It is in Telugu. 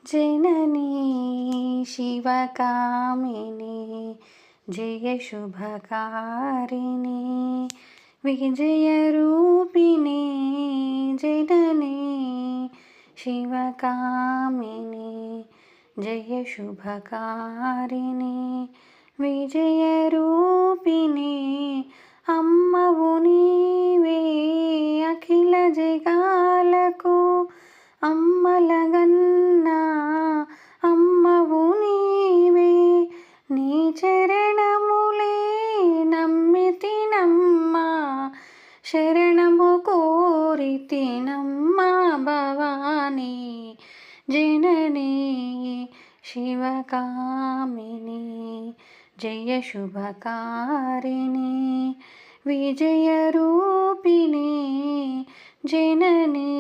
जननी शिवकामिनी जय शुभकारिणी विजयरूपिणी जननी शिवकामिनी जय शुभकारिणी विजयरूपिणी अम्मवु नीवे अखिल जगाలకు అమ్మలగన్నా అమ్మవు నీవే నీ చరణములే నమ్మితినమ్మా శరణము కోరితినమ్మా భవానీ జననీ శివకామిని జయ శుభకారిణి విజయరూపిణి జననీ